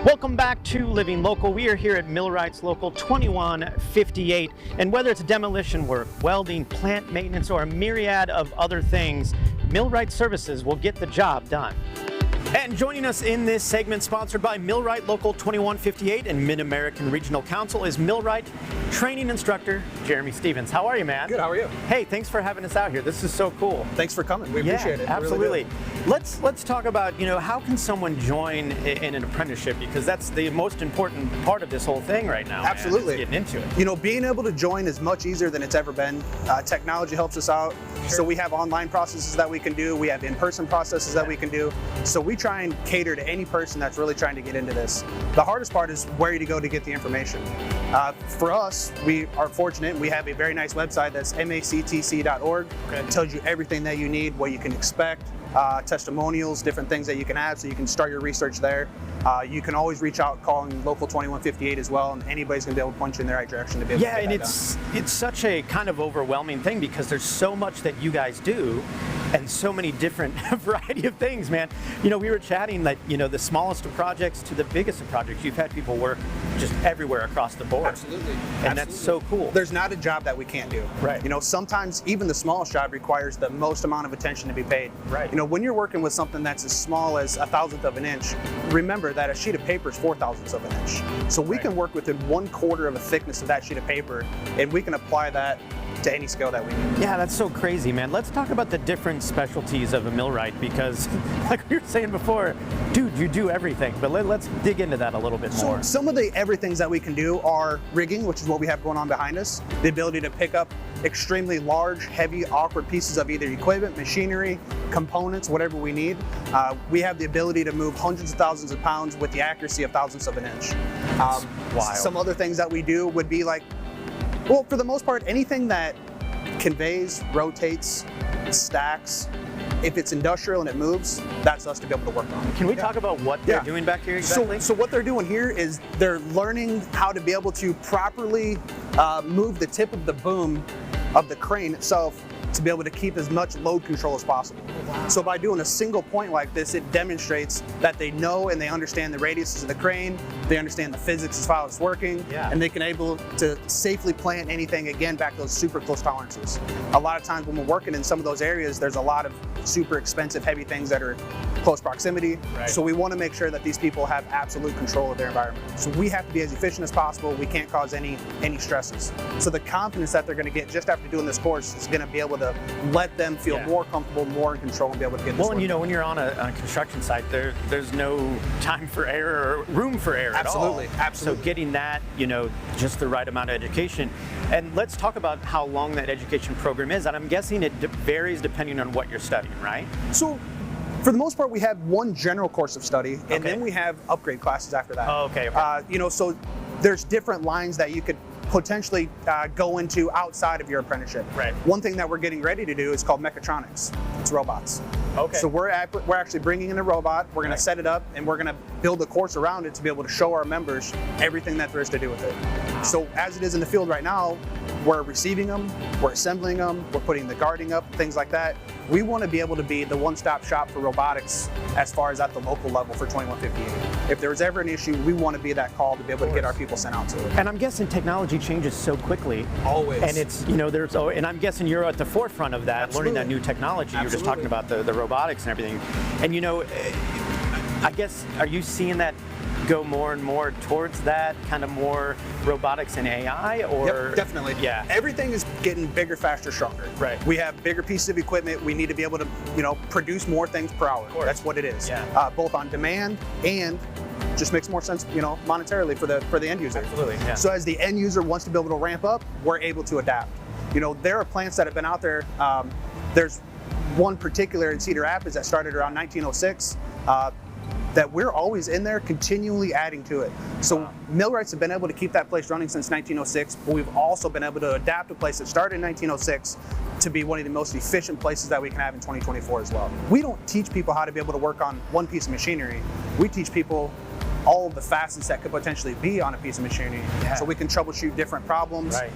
Welcome back to Living Local. We are here at Millwright Local 2158, and whether it's demolition work, welding, plant maintenance, or a myriad of other things, Millwright Services will get the job done. And joining us in this segment, sponsored by Millwright Local 2158 and Mid-American Regional Council, is Millwright Training Instructor Jerame Stevens. How are you, man? Good, how are you? Hey, thanks for having us out here. This is so cool. Thanks for coming. We appreciate it. Absolutely. Really Let's talk about, how can someone join in an apprenticeship? Because that's the most important part of this whole thing right now. Absolutely. Man, is getting into it. Being able to join is much easier than it's ever been. Technology helps us out. Sure. So we have online processes that we can do. We have in-person processes that we can do. So we try and cater to any person that's really trying to get into this. The hardest part is where to go to get the information. For us, we are fortunate. We have a very nice website that's mactc.org. Okay. It tells you everything that you need, what you can expect, testimonials, different things that you can add, so you can start your research there. You can always reach out calling Local 2158 as well, and anybody's going to be able to point you in the right direction to be able to get and that it's such a kind of overwhelming thing because there's so much that you guys do and so many different variety of things, man. We were chatting that, the smallest of projects to the biggest of projects, you've had people work just everywhere across the board. Absolutely. And that's so cool. There's not a job that we can't do. Right. Sometimes even the smallest job requires the most amount of attention to be paid. Right. When you're working with something that's as small as 1/1000th of an inch, remember that a sheet of paper is 4/1000ths of an inch. So we can work within 1/4 of a thickness of that sheet of paper, and we can apply that to any skill that we need. Yeah, that's so crazy, man. Let's talk about the different specialties of a millwright because, like we were saying before, dude, you do everything. But let's dig into that a little bit more. So some of the everythings that we can do are rigging, which is what we have going on behind us. The ability to pick up extremely large, heavy, awkward pieces of either equipment, machinery, components, whatever we need. We have the ability to move hundreds of thousands of pounds with the accuracy of 1/1000ths of an inch. Wild. Some other things that we do would be like, well, for the most part, anything that conveys, rotates, stacks, if it's industrial and it moves, that's us to be able to work on. Can we talk about what they're doing back here exactly? So what they're doing here is they're learning how to be able to properly move the tip of the boom of the crane itself to be able to keep as much load control as possible. Wow. So by doing a single point like this, it demonstrates that they know and they understand the radiuses of the crane, they understand the physics as far as it's working, and they can able to safely plant anything, again, back to those super close tolerances. A lot of times when we're working in some of those areas, there's a lot of super expensive, heavy things that are close proximity. Right. So we want to make sure that these people have absolute control of their environment. So we have to be as efficient as possible. We can't cause any stresses. So the confidence that they're going to get just after doing this course is going to be able to let them feel more comfortable, more in control, and be able to get this work. When you're on a construction site, there's no time for error or room for error at all. Absolutely. So getting that, just the right amount of education. And let's talk about how long that education program is. And I'm guessing it varies depending on what you're studying, right? So for the most part, we have one general course of study, and then we have upgrade classes after that. Oh, okay. So there's different lines that you could potentially go into outside of your apprenticeship. Right. One thing that we're getting ready to do is called mechatronics. It's robots. Okay. So we're actually bringing in a robot. We're going to set it up, and we're going to build a course around it to be able to show our members everything that there is to do with it. So as it is in the field right now, we're receiving them, we're assembling them, we're putting the guarding up, things like that. We want to be able to be the one-stop shop for robotics as far as at the local level for 2158. If there's ever an issue, we want to be that call to be able to get our people sent out to it. And I'm guessing technology changes so quickly. Always. And it's, and I'm guessing you're at the forefront of that, learning that new technology. You were just talking about the robotics and everything. And I guess, are you seeing that go more and more towards that kind of more robotics and AI, or? Yep, definitely. Yeah. Everything is getting bigger, faster, stronger. Right. We have bigger pieces of equipment. We need to be able to, produce more things per hour. That's what it is. Yeah. Both on demand and just makes more sense, monetarily for the end user. Absolutely. Yeah. So as the end user wants to be able to ramp up, we're able to adapt. There are plants that have been out there. There's one particular in Cedar Rapids that started around 1906. That we're always in there continually adding to it. So millwrights have been able to keep that place running since 1906, but we've also been able to adapt a place that started in 1906 to be one of the most efficient places that we can have in 2024 as well. We don't teach people how to be able to work on one piece of machinery. We teach people all of the facets that could potentially be on a piece of machinery, so we can troubleshoot different problems. Right.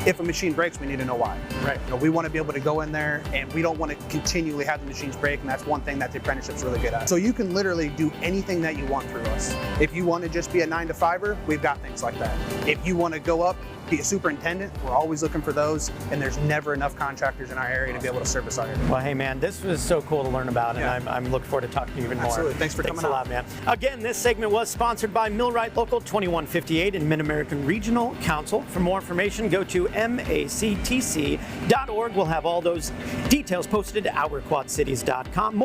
if a machine breaks, we need to know why. Right. You know, we want to be able to go in there, and we don't want to continually have the machines break, and that's one thing that the apprenticeship's really good at. So you can literally do anything that you want through us. If you want to just be a 9-to-5er, we've got things like that. If you want to go up, be a superintendent, we're always looking for those, and there's never enough contractors in our area to be able to service our area. Well, hey man, this was so cool to learn about, and I'm looking forward to talking to you even more. Absolutely. Thanks for coming Thanks a lot, man. Again, this segment was sponsored by Millwright Local 2158 and Mid-American Regional Council. For more information, go to mactc.org. We'll have all those details posted at OurQuadCities.com.